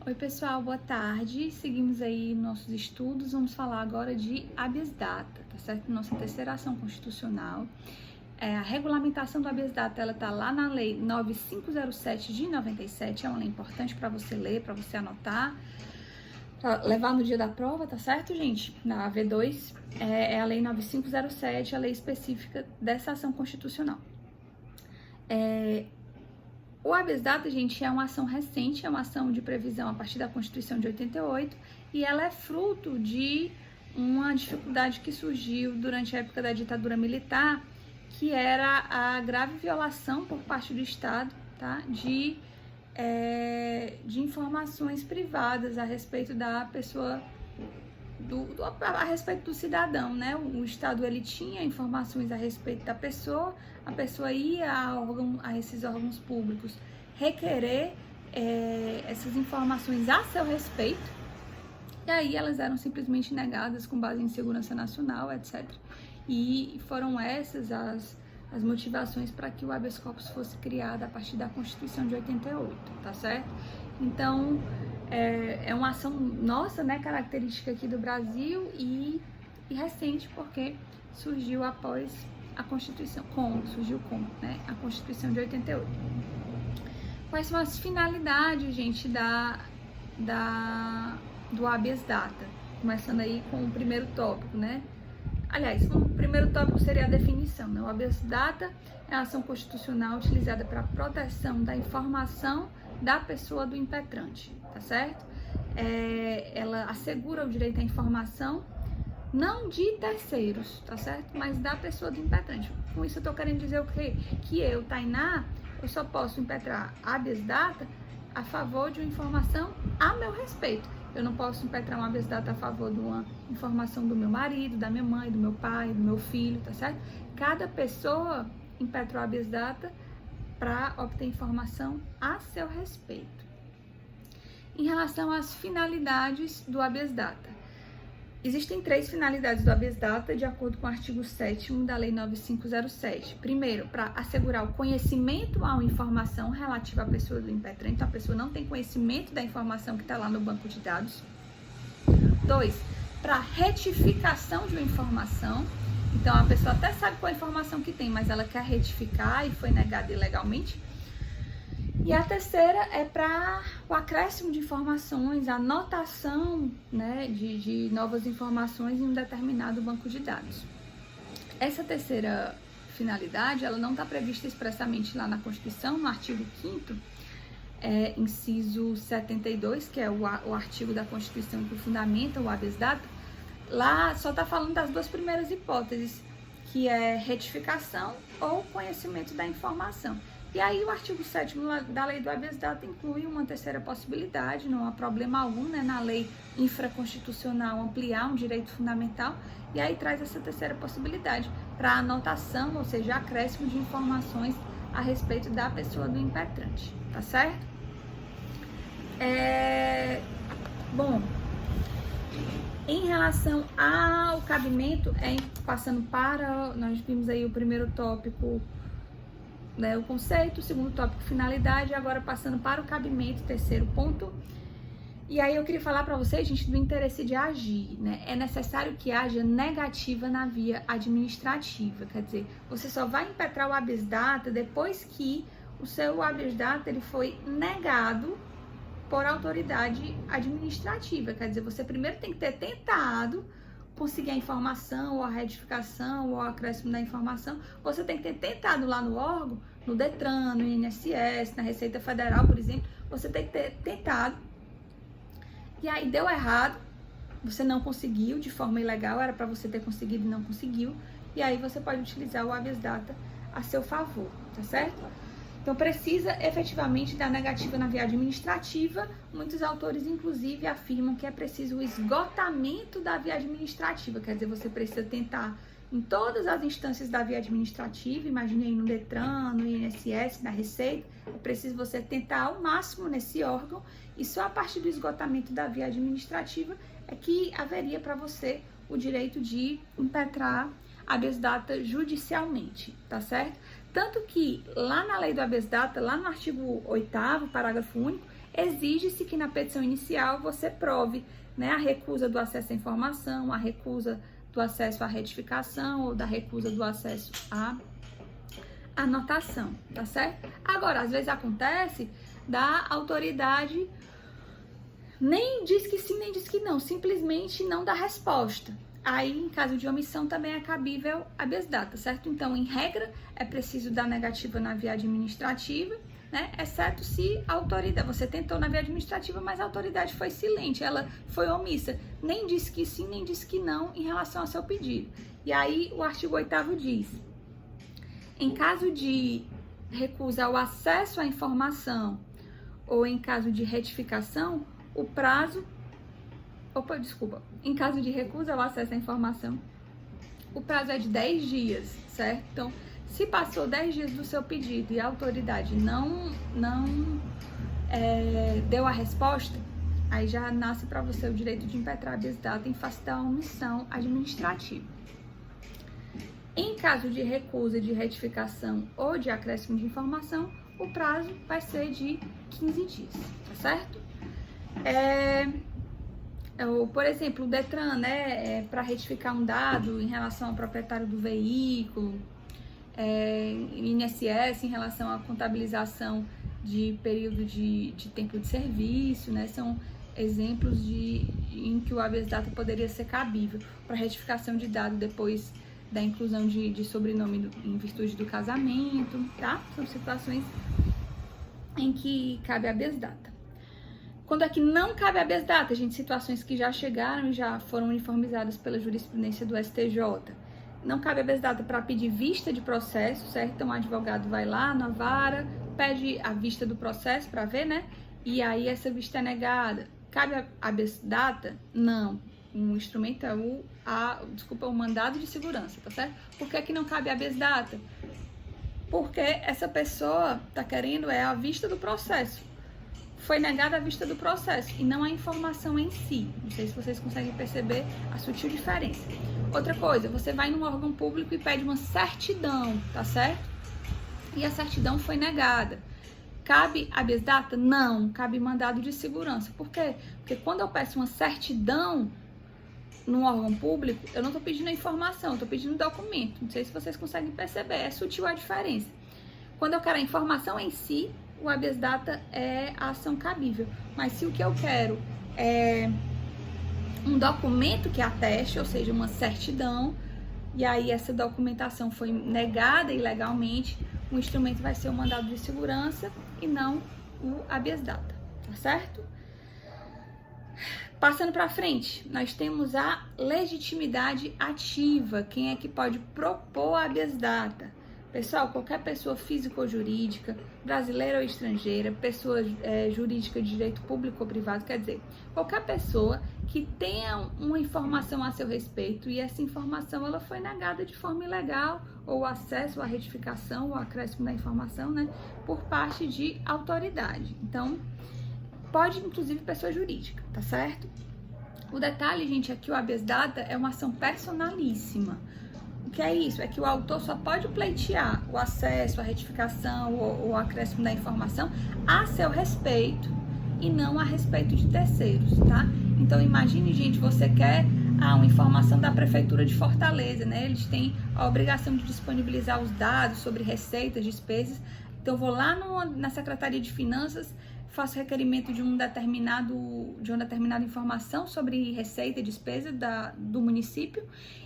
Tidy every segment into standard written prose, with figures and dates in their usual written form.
Oi pessoal, boa tarde. Seguimos aí nossos estudos. Vamos falar agora de habeas data, tá certo? Nossa terceira ação constitucional. A regulamentação do habeas data, ela tá lá na lei 9507 de 97. É uma lei importante para você ler, para você anotar, pra levar no dia da prova, tá certo, gente? Na AV2 é a lei 9507, a lei específica dessa ação constitucional. O habeas data, gente, é uma ação recente, é uma ação de previsão a partir da Constituição de 88 e ela é fruto de uma dificuldade que surgiu durante a época da ditadura militar, que era a grave violação por parte do Estado, tá, de informações privadas a respeito da pessoa, a respeito do cidadão, né? O Estado, ele tinha informações a respeito da pessoa, a pessoa ia a esses órgãos públicos requerer essas informações a seu respeito, e aí elas eram simplesmente negadas com base em segurança nacional, etc. E foram essas as motivações para que o habeas corpus fosse criado a partir da Constituição de 88, tá certo? Então, é uma ação nossa, né, característica aqui do Brasil e recente, porque surgiu após a Constituição, né, a Constituição de 88. Quais são as finalidades, gente, do habeas data? Começando aí com o primeiro tópico, né? Aliás, o primeiro tópico seria a definição, né? O habeas data é a ação constitucional utilizada para a proteção da informação da pessoa do impetrante, tá certo? Ela assegura o direito à informação, não de terceiros, tá certo? Mas da pessoa do impetrante. Com isso eu tô querendo dizer o quê? Que eu, Tainá, eu só posso impetrar habeas data a favor de uma informação a meu respeito. Eu não posso impetrar um habeas data a favor de uma informação do meu marido, da minha mãe, do meu pai, do meu filho, tá certo? Cada pessoa impetra o habeas data para obter informação a seu respeito. Em relação às finalidades do habeas data, existem 3 finalidades do habeas data, de acordo com o artigo 7º da Lei 9507. Primeiro, para assegurar o conhecimento a uma informação relativa à pessoa do impetrante, então a pessoa não tem conhecimento da informação que está lá no banco de dados. 2, para retificação de uma informação, então a pessoa até sabe qual a informação que tem, mas ela quer retificar e foi negada ilegalmente. E a terceira é para o acréscimo de informações, a anotação, né, de novas informações em um determinado banco de dados. Essa terceira finalidade, ela não está prevista expressamente lá na Constituição, no artigo 5º, inciso 72, que é o artigo da Constituição que fundamenta o habeas data. Lá só está falando das 2 primeiras hipóteses, que é retificação ou conhecimento da informação. E aí o artigo 7º da lei do habeas data inclui uma terceira possibilidade, não há problema algum, né, na lei infraconstitucional ampliar um direito fundamental, e aí traz essa terceira possibilidade para anotação, ou seja, acréscimo de informações a respeito da pessoa do impetrante, tá certo? Bom, em relação ao cabimento, passando para, nós vimos aí o primeiro tópico, né, o conceito, o segundo tópico, finalidade, agora passando para o cabimento, terceiro ponto. E aí eu queria falar para vocês, gente, do interesse de agir, né? É necessário que haja negativa na via administrativa, quer dizer, você só vai impetrar o habeas data depois que o seu habeas data ele foi negado por autoridade administrativa, quer dizer, você primeiro tem que ter tentado conseguir a informação, ou a retificação, ou o acréscimo da informação, você tem que ter tentado lá no órgão, no Detran, no INSS, na Receita Federal, por exemplo, você tem que ter tentado, e aí deu errado, você não conseguiu de forma ilegal, era para você ter conseguido e não conseguiu, e aí você pode utilizar o habeas data a seu favor, tá certo? Então, precisa efetivamente da negativa na via administrativa. Muitos autores, inclusive, afirmam que é preciso o esgotamento da via administrativa. Quer dizer, você precisa tentar em todas as instâncias da via administrativa, imagine aí no Detran, no INSS, na Receita, é preciso você tentar ao máximo nesse órgão, e só a partir do esgotamento da via administrativa é que haveria para você o direito de impetrar habeas data judicialmente, tá certo? Tanto que lá na lei do habeas data, lá no artigo 8º, parágrafo único, exige-se que na petição inicial você prove, né, a recusa do acesso à informação, a recusa do acesso à retificação ou da recusa do acesso à anotação, tá certo? Agora, às vezes acontece da autoridade nem diz que sim, nem diz que não, simplesmente não dá resposta. Aí, em caso de omissão, também é cabível habeas data, certo? Então, em regra, é preciso dar negativa na via administrativa, né? Exceto se a autoridade, você tentou na via administrativa, mas a autoridade foi silente, ela foi omissa, nem disse que sim, nem disse que não em relação ao seu pedido. E aí, o artigo 8º diz: em caso de recusa ao acesso à informação ou em caso de retificação, o prazo... Em caso de recusa ao acesso à informação, o prazo é de 10 dias, certo? Então, se passou 10 dias do seu pedido e a autoridade não deu a resposta, aí já nasce para você o direito de impetrar habeas data em face da omissão administrativa. Em caso de recusa de retificação ou de acréscimo de informação, o prazo vai ser de 15 dias, tá certo? Por exemplo, o Detran, né, para retificar um dado em relação ao proprietário do veículo, INSS em relação à contabilização de período de tempo de serviço, né, são exemplos em que o habeas data poderia ser cabível para retificação de dado depois da inclusão de sobrenome em virtude do casamento, tá? São situações em que cabe habeas data. Quando é que não cabe habeas data, gente? Situações que já chegaram e já foram uniformizadas pela jurisprudência do STJ. Não cabe habeas data para pedir vista de processo, certo? Então, o advogado vai lá na vara, pede a vista do processo para ver, né? E aí, essa vista é negada. Cabe habeas data? Não. Um instrumento é o mandado de segurança, tá certo? Por que não cabe habeas data? Porque essa pessoa tá querendo a vista do processo. Foi negada a vista do processo e não a informação em si. Não sei se vocês conseguem perceber a sutil diferença. Outra coisa, você vai num órgão público e pede uma certidão, tá certo? E a certidão foi negada. Cabe habeas data? Não, cabe mandado de segurança. Por quê? Porque quando eu peço uma certidão num órgão público, eu não estou pedindo a informação, eu estou pedindo o documento. Não sei se vocês conseguem perceber, é sutil a diferença. Quando eu quero a informação em si, o habeas data é a ação cabível. Mas se o que eu quero é um documento que ateste, ou seja, uma certidão, e aí essa documentação foi negada ilegalmente, o instrumento vai ser o mandado de segurança e não o habeas data, tá certo? Passando para frente, nós temos a legitimidade ativa. Quem é que pode propor habeas data? Pessoal, qualquer pessoa física ou jurídica, brasileira ou estrangeira, pessoa jurídica de direito público ou privado, quer dizer, qualquer pessoa que tenha uma informação a seu respeito e essa informação ela foi negada de forma ilegal, ou acesso à retificação ou acréscimo da informação, né, por parte de autoridade. Então, pode inclusive pessoa jurídica, tá certo? O detalhe, gente, é que o habeas data é uma ação personalíssima. O que é isso? É que o autor só pode pleitear o acesso, a retificação ou o acréscimo da informação a seu respeito e não a respeito de terceiros, tá? Então, imagine, gente, você quer uma informação da Prefeitura de Fortaleza, né? Eles têm a obrigação de disponibilizar os dados sobre receitas, despesas. Então, eu vou lá na Secretaria de Finanças, faço requerimento de uma determinada informação sobre receita e despesa do município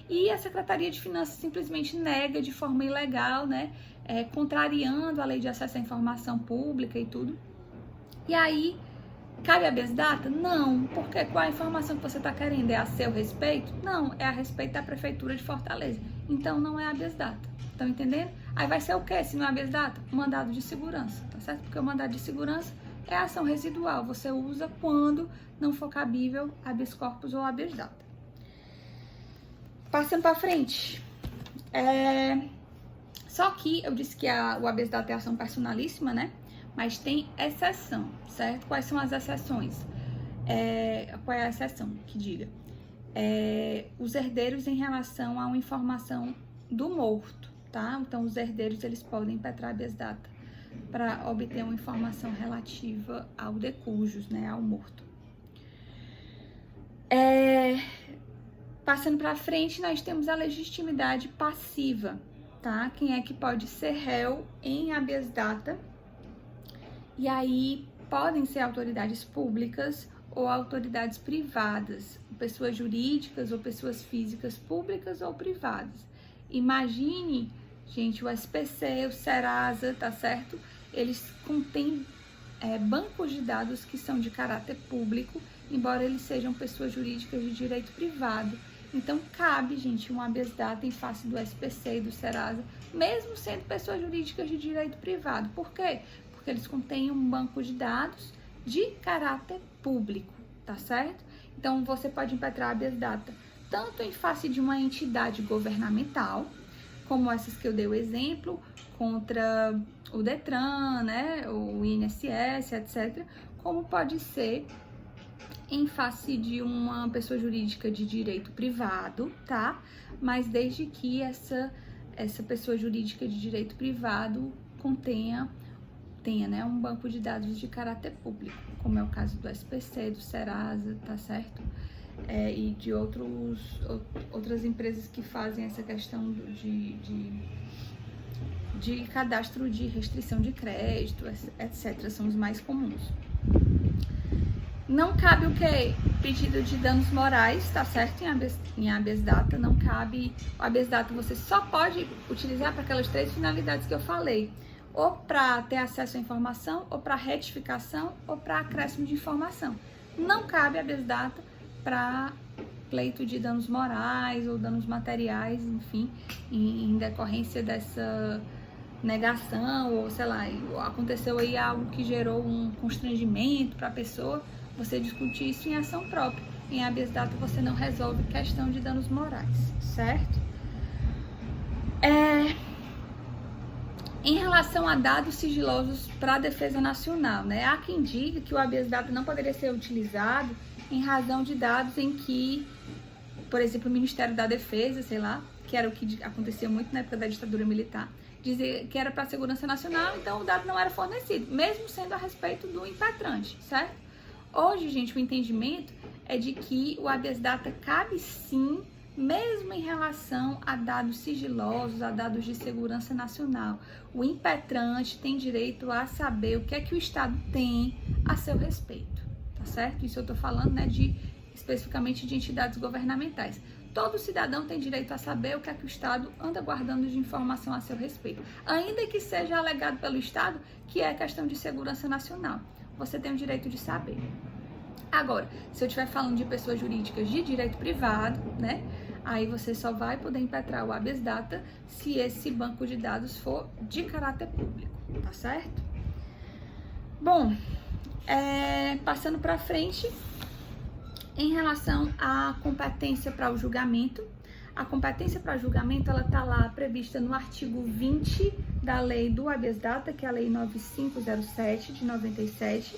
e a Secretaria de Finanças simplesmente nega de forma ilegal, né, contrariando a lei de acesso à informação pública e tudo. E aí, cabe habeas data? Não, porque qual a informação que você está querendo? É a seu respeito? Não, é a respeito da Prefeitura de Fortaleza. Então, não é habeas data. Estão entendendo? Aí vai ser o quê? Se não é habeas data? Mandado de segurança, tá certo? Porque o mandado de segurança é a ação residual, você usa quando não for cabível habeas corpus ou habeas data. Passando para frente, só que eu disse que o habeas data é a ação personalíssima, né? Mas tem exceção, certo? Quais são as exceções? Qual é a exceção que diga? Os herdeiros em relação a uma informação do morto, tá? Então, os herdeiros, eles podem impetrar habeas data para obter uma informação relativa ao de cujus, né, ao morto. Passando para frente, nós temos a legitimidade passiva, tá? Quem é que pode ser réu em habeas data? E aí podem ser autoridades públicas ou autoridades privadas, pessoas jurídicas ou pessoas físicas públicas ou privadas. Imagine, gente, o SPC, o Serasa, tá certo? Eles contêm bancos de dados que são de caráter público, embora eles sejam pessoas jurídicas de direito privado. Então, cabe, gente, um habeas data em face do SPC e do Serasa, mesmo sendo pessoas jurídicas de direito privado. Por quê? Porque eles contêm um banco de dados de caráter público, tá certo? Então, você pode impetrar habeas data tanto em face de uma entidade governamental, como essas que eu dei o exemplo, contra o Detran, né, o INSS, etc., como pode ser em face de uma pessoa jurídica de direito privado, tá? Mas desde que essa pessoa jurídica de direito privado tenha, né, um banco de dados de caráter público, como é o caso do SPC, do Serasa, tá certo? E de outras empresas que fazem essa questão de cadastro de restrição de crédito, etc. São os mais comuns. Não cabe o quê? Pedido de danos morais, tá certo? Em habeas data, não cabe. O habeas data você só pode utilizar para aquelas 3 finalidades que eu falei. Ou para ter acesso à informação, ou para retificação, ou para acréscimo de informação. Não cabe habeas data para pleito de danos morais ou danos materiais, enfim, em decorrência dessa negação, ou sei lá, aconteceu aí algo que gerou um constrangimento para a pessoa, você discutir isso em ação própria. Em habeas data você não resolve questão de danos morais, certo? Em relação a dados sigilosos para a defesa nacional, né? Há quem diga que o habeas data não poderia ser utilizado em razão de dados em que, por exemplo, o Ministério da Defesa, sei lá, que era o que acontecia muito na época da ditadura militar, dizer que era para a segurança nacional, então o dado não era fornecido, mesmo sendo a respeito do impetrante, certo? Hoje, gente, o entendimento é de que o habeas data cabe sim, mesmo em relação a dados sigilosos, a dados de segurança nacional. O impetrante tem direito a saber o que é que o Estado tem a seu respeito, tá certo? Isso eu tô falando, né, especificamente de entidades governamentais. Todo cidadão tem direito a saber o que é que o Estado anda guardando de informação a seu respeito, ainda que seja alegado pelo Estado que é questão de segurança nacional. Você tem o direito de saber. Agora, se eu estiver falando de pessoas jurídicas de direito privado, né, aí você só vai poder impetrar o habeas data se esse banco de dados for de caráter público, tá certo? Bom, passando para frente, em relação à competência para o julgamento, a competência para julgamento, ela está lá prevista no artigo 20 da lei do habeas data, que é a lei 9507 de 97.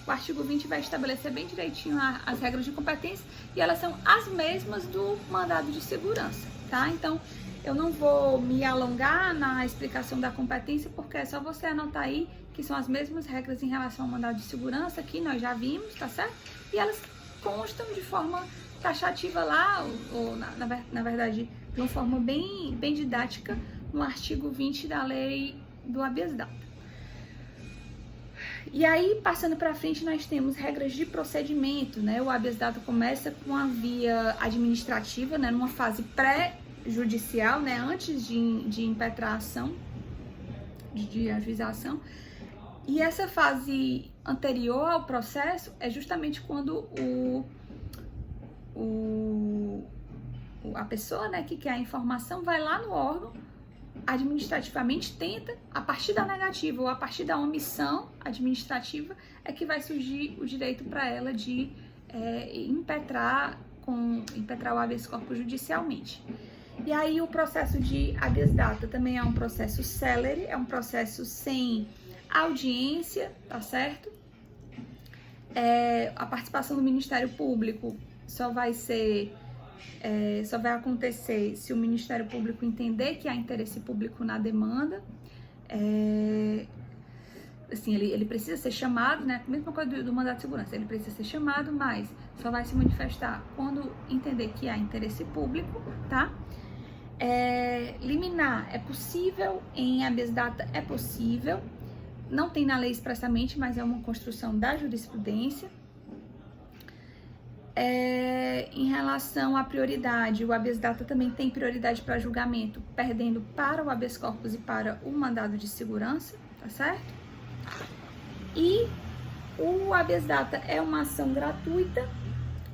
O artigo 20 vai estabelecer bem direitinho as regras de competência e elas são as mesmas do mandado de segurança, tá? Então, eu não vou me alongar na explicação da competência, porque é só você anotar aí que são as mesmas regras em relação ao mandado de segurança, que nós já vimos, tá certo? E elas constam de forma taxativa lá, ou na verdade, de uma forma bem didática, no artigo 20 da lei do habeas data. E aí, passando para frente, nós temos regras de procedimento, né? O habeas data começa com a via administrativa, né? Numa fase pré-judicial, né? Antes de impetrar a ação, de ajuizar a ação. E essa fase anterior ao processo é justamente quando a pessoa, né, que quer a informação vai lá no órgão, administrativamente tenta, a partir da negativa ou a partir da omissão administrativa, é que vai surgir o direito para ela de impetrar o habeas corpus judicialmente. E aí o processo de habeas data também é um processo célere, é um processo sem audiência, tá certo? A participação do Ministério Público só vai acontecer se o Ministério Público entender que há interesse público na demanda. assim, ele precisa ser chamado, né? A mesma coisa do mandado de segurança, ele precisa ser chamado, mas só vai se manifestar quando entender que há interesse público, tá? Liminar é possível, em habeas data é possível, não tem na lei expressamente, mas é uma construção da jurisprudência. Em relação à prioridade, o habeas data também tem prioridade para julgamento, perdendo para o habeas corpus e para o mandado de segurança, tá certo? E o habeas data é uma ação gratuita,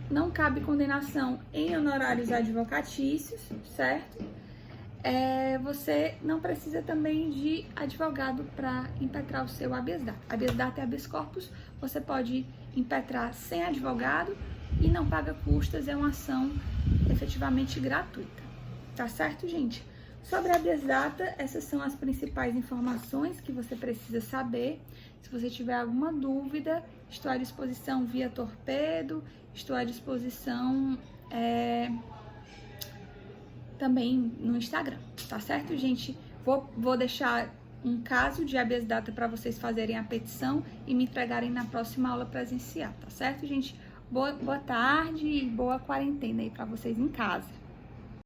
não cabe condenação em honorários advocatícios, certo? Você não precisa também de advogado para impetrar o seu habeas data. Habeas data e habeas corpus você pode impetrar sem advogado e não paga custas, é uma ação efetivamente gratuita. Tá certo, gente? Sobre a habeas data, essas são as principais informações que você precisa saber. Se você tiver alguma dúvida, estou à disposição via torpedo, estou à disposição também no Instagram, tá certo, gente? Vou deixar um caso de habeas data para vocês fazerem a petição e me entregarem na próxima aula presencial, tá certo, gente? Boa tarde e boa quarentena aí para vocês em casa.